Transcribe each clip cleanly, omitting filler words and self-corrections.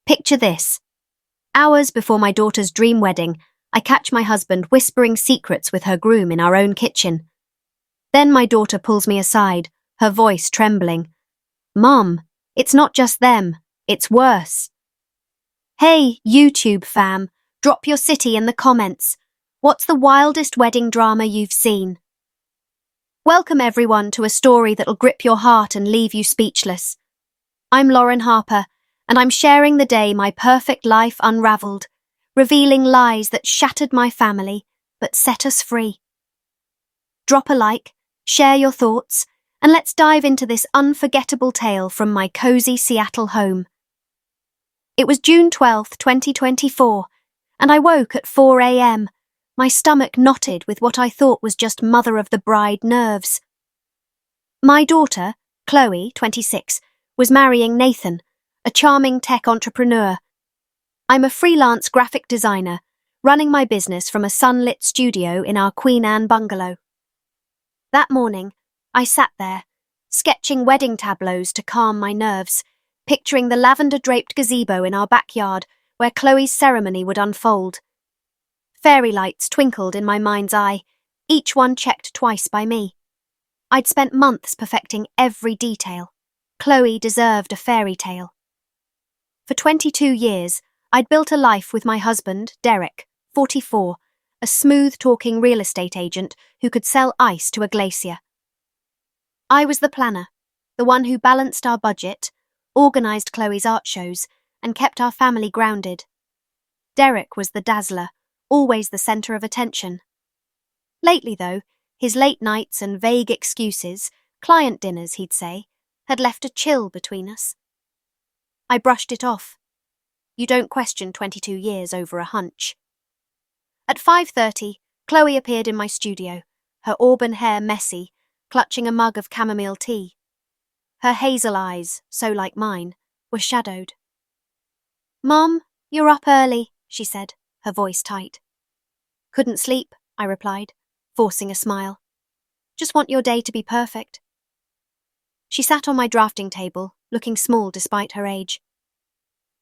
Picture this. Hours before my daughter's dream wedding, I catch my husband whispering secrets with her groom in our own kitchen. Then my daughter pulls me aside, her voice trembling. "Mom, it's not just them, it's worse." Hey, YouTube fam, drop your city in the comments. What's the wildest wedding drama you've seen? Welcome everyone to a story that'll grip your heart and leave you speechless. I'm Lauren Harper, and I'm sharing the day my perfect life unraveled, revealing lies that shattered my family, but set us free. Drop a like, share your thoughts, and let's dive into this unforgettable tale from my cozy Seattle home. It was June 12th, 2024, and I woke at 4 a.m., my stomach knotted with what I thought was just mother-of-the-bride nerves. My daughter, Chloe, 26, was marrying Nathan, a charming tech entrepreneur. I'm a freelance graphic designer, running my business from a sunlit studio in our Queen Anne bungalow. That morning, I sat there, sketching wedding tableaus to calm my nerves, picturing the lavender-draped gazebo in our backyard where Chloe's ceremony would unfold. Fairy lights twinkled in my mind's eye, each one checked twice by me. I'd spent months perfecting every detail. Chloe deserved a fairy tale. For 22 years, I'd built a life with my husband, Derek, 44, a smooth-talking real estate agent who could sell ice to a glacier. I was the planner, the one who balanced our budget, organised Chloe's art shows, and kept our family grounded. Derek was the dazzler, always the centre of attention. Lately, though, his late nights and vague excuses, client dinners, he'd say, had left a chill between us. I brushed it off. You don't question 22 years over a hunch. At 5:30, Chloe appeared in my studio, her auburn hair messy, clutching a mug of chamomile tea. Her hazel eyes, so like mine, were shadowed. "Mom, you're up early," she said, her voice tight. "Couldn't sleep," I replied, forcing a smile. "Just want your day to be perfect." She sat on my drafting table, looking small despite her age.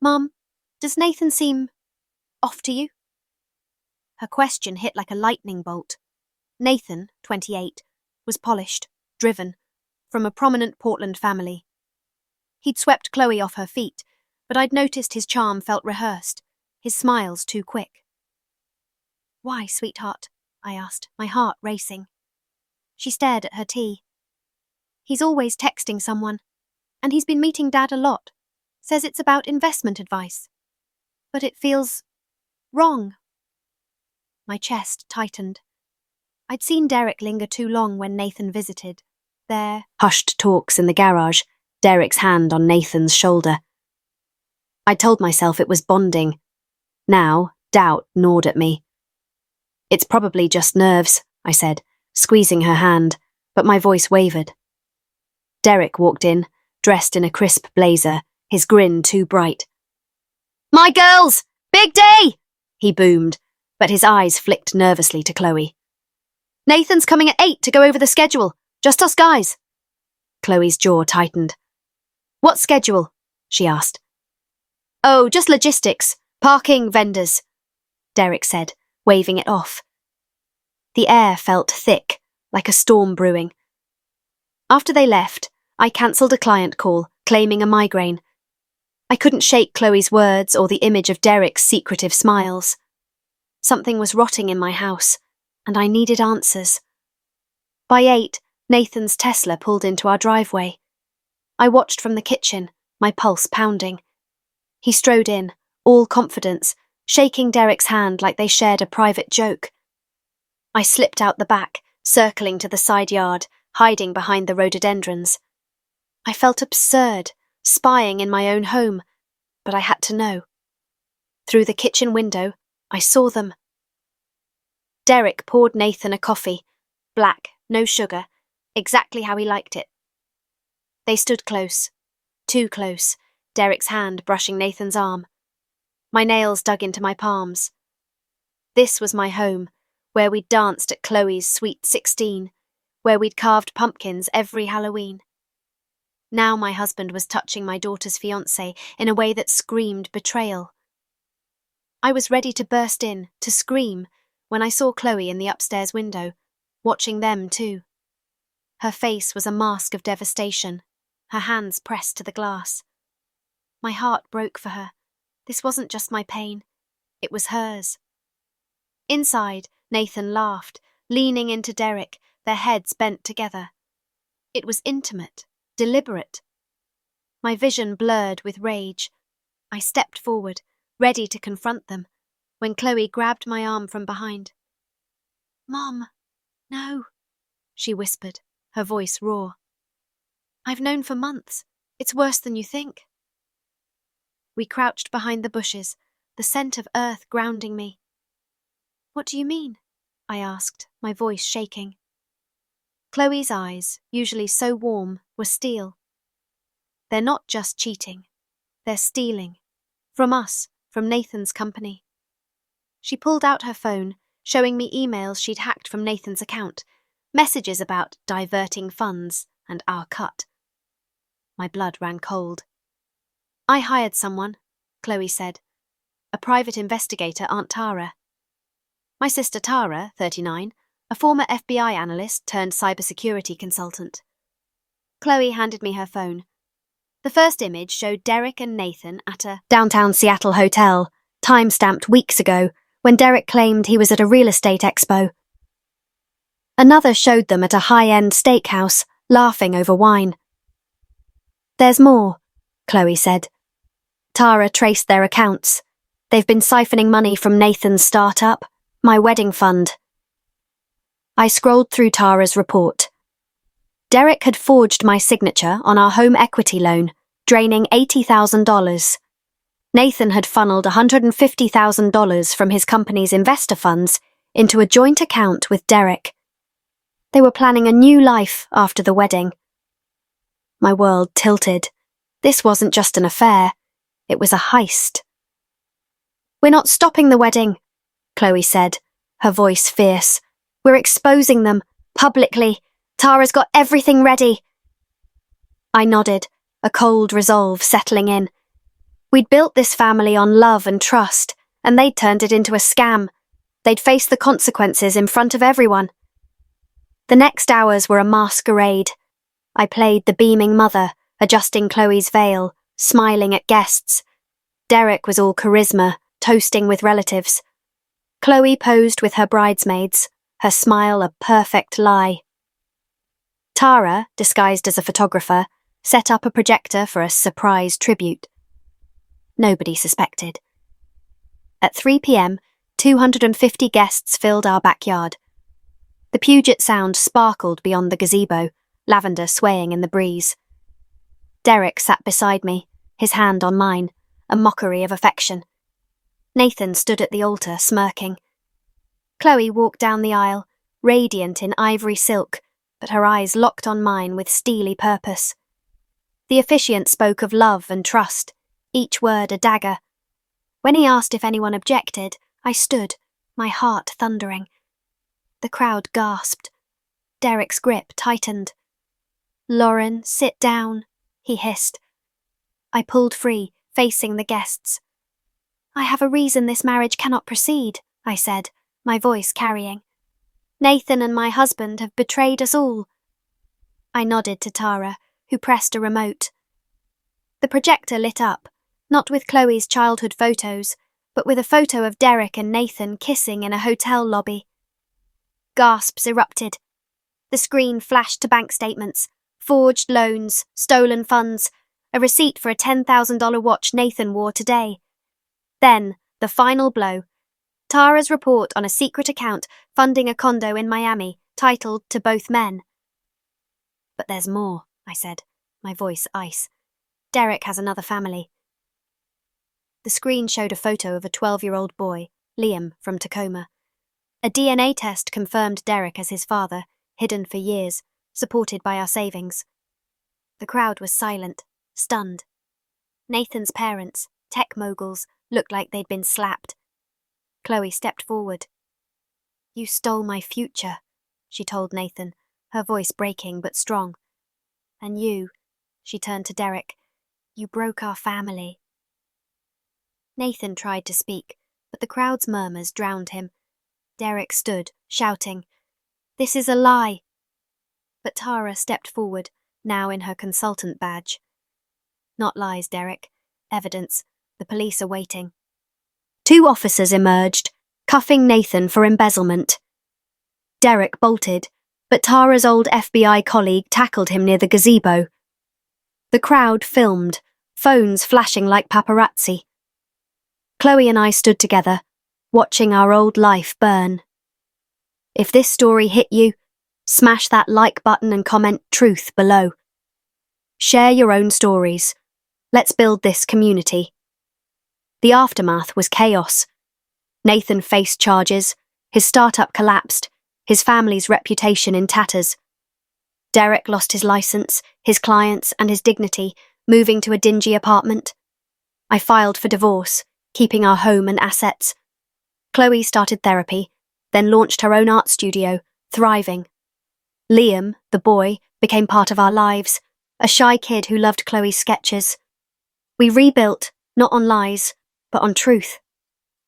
"Mom, does Nathan seem off to you?" Her question hit like a lightning bolt. Nathan, 28, was polished, driven, from a prominent Portland family. He'd swept Chloe off her feet, but I'd noticed his charm felt rehearsed, his smiles too quick. "Why, sweetheart?" I asked, my heart racing. She stared at her tea. "He's always texting someone, and he's been meeting Dad a lot. Says it's about investment advice. But it feels wrong." My chest tightened. I'd seen Derek linger too long when Nathan visited. Their hushed talks in the garage, Derek's hand on Nathan's shoulder. I told myself it was bonding. Now, doubt gnawed at me. "It's probably just nerves," I said, squeezing her hand, but my voice wavered. Derek walked in, dressed in a crisp blazer, his grin too bright. "My girls! Big day!" he boomed, but his eyes flicked nervously to Chloe. "Nathan's coming at 8 to go over the schedule. Just us guys." Chloe's jaw tightened. "What schedule?" she asked. "Oh, just logistics. Parking, vendors," Derek said, waving it off. The air felt thick, like a storm brewing. After they left, I cancelled a client call, claiming a migraine. I couldn't shake Chloe's words or the image of Derek's secretive smiles. Something was rotting in my house, and I needed answers. By 8, Nathan's Tesla pulled into our driveway. I watched from the kitchen, my pulse pounding. He strode in, all confidence, shaking Derek's hand like they shared a private joke. I slipped out the back, circling to the side yard, hiding behind the rhododendrons. I felt absurd, spying in my own home, but I had to know. Through the kitchen window, I saw them. Derek poured Nathan a coffee, black, no sugar, exactly how he liked it. They stood close, too close, Derek's hand brushing Nathan's arm. My nails dug into my palms. This was my home, where we'd danced at Chloe's Sweet 16, where we'd carved pumpkins every Halloween. Now my husband was touching my daughter's fiancé in a way that screamed betrayal. I was ready to burst in, to scream, when I saw Chloe in the upstairs window, watching them too. Her face was a mask of devastation, her hands pressed to the glass. My heart broke for her. This wasn't just my pain, it was hers. Inside, Nathan laughed, leaning into Derek, their heads bent together. It was intimate, deliberate. My vision blurred with rage. I stepped forward, ready to confront them, when Chloe grabbed my arm from behind. "Mom, no," she whispered, her voice raw. "I've known for months. It's worse than you think." We crouched behind the bushes, the scent of earth grounding me. "What do you mean?" I asked, my voice shaking. Chloe's eyes, usually so warm, were steel. "They're not just cheating. They're stealing. From us, from Nathan's company." She pulled out her phone, showing me emails she'd hacked from Nathan's account, messages about diverting funds and our cut. My blood ran cold. "I hired someone," Chloe said. "A private investigator, Aunt Tara. My sister Tara, 39, a former FBI analyst turned cybersecurity consultant." Chloe handed me her phone. The first image showed Derek and Nathan at a downtown Seattle hotel, time-stamped weeks ago, when Derek claimed he was at a real estate expo. Another showed them at a high-end steakhouse, laughing over wine. "There's more," Chloe said. Tara traced their accounts. They've been siphoning money from Nathan's startup, my wedding fund. I scrolled through Tara's report. Derek had forged my signature on our home equity loan, draining $80,000. Nathan had funneled $150,000 from his company's investor funds into a joint account with Derek. They were planning a new life after the wedding. My world tilted. This wasn't just an affair. It was a heist. "We're not stopping the wedding," Chloe said, her voice fierce. "We're exposing them, publicly. Tara's got everything ready." I nodded, a cold resolve settling in. We'd built this family on love and trust, and they'd turned it into a scam. They'd face the consequences in front of everyone. The next hours were a masquerade. I played the beaming mother, adjusting Chloe's veil, smiling at guests. Derek was all charisma, toasting with relatives. Chloe posed with her bridesmaids, her smile a perfect lie. Tara, disguised as a photographer, set up a projector for a surprise tribute. Nobody suspected. At 3 p.m, 250 guests filled our backyard. The Puget Sound sparkled beyond the gazebo, lavender swaying in the breeze. Derek sat beside me, his hand on mine, a mockery of affection. Nathan stood at the altar, smirking. Chloe walked down the aisle, radiant in ivory silk, but her eyes locked on mine with steely purpose. The officiant spoke of love and trust, each word a dagger. When he asked if anyone objected, I stood, my heart thundering. The crowd gasped. Derek's grip tightened. "Lauren, sit down," he hissed. I pulled free, facing the guests. "I have a reason this marriage cannot proceed," I said, my voice carrying. "Nathan and my husband have betrayed us all." I nodded to Tara, who pressed a remote. The projector lit up, not with Chloe's childhood photos, but with a photo of Derek and Nathan kissing in a hotel lobby. Gasps erupted. The screen flashed to bank statements, forged loans, stolen funds, a receipt for a $10,000 watch Nathan wore today. Then, the final blow. Tara's report on a secret account funding a condo in Miami, titled "To Both Men." "But there's more," I said, my voice ice. "Derek has another family." The screen showed a photo of a 12-year-old boy, Liam, from Tacoma. A DNA test confirmed Derek as his father, hidden for years, supported by our savings. The crowd was silent, stunned. Nathan's parents, tech moguls, looked like they'd been slapped. Chloe stepped forward. "You stole my future," she told Nathan, her voice breaking but strong. "And you," She turned to Derek. You broke our family. Nathan tried to speak, but the crowd's murmurs drowned him. Derek stood, shouting, This is a lie. But Tara stepped forward, now in her consultant badge. Not lies, Derek. Evidence. The police are waiting. 2 officers emerged, cuffing Nathan for embezzlement. Derek bolted, but Tara's old FBI colleague tackled him near the gazebo. The crowd filmed, phones flashing like paparazzi. Chloe and I stood together, watching our old life burn. If this story hit you, smash that like button and comment truth below. Share your own stories. Let's build this community. The aftermath was chaos. Nathan faced charges, his startup collapsed, his family's reputation in tatters. Derek lost his license, his clients, and his dignity, moving to a dingy apartment. I filed for divorce, keeping our home and assets. Chloe started therapy, then launched her own art studio, thriving. Liam, the boy, became part of our lives, a shy kid who loved Chloe's sketches. We rebuilt, not on lies, but on truth.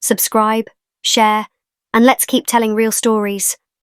Subscribe, share, and let's keep telling real stories.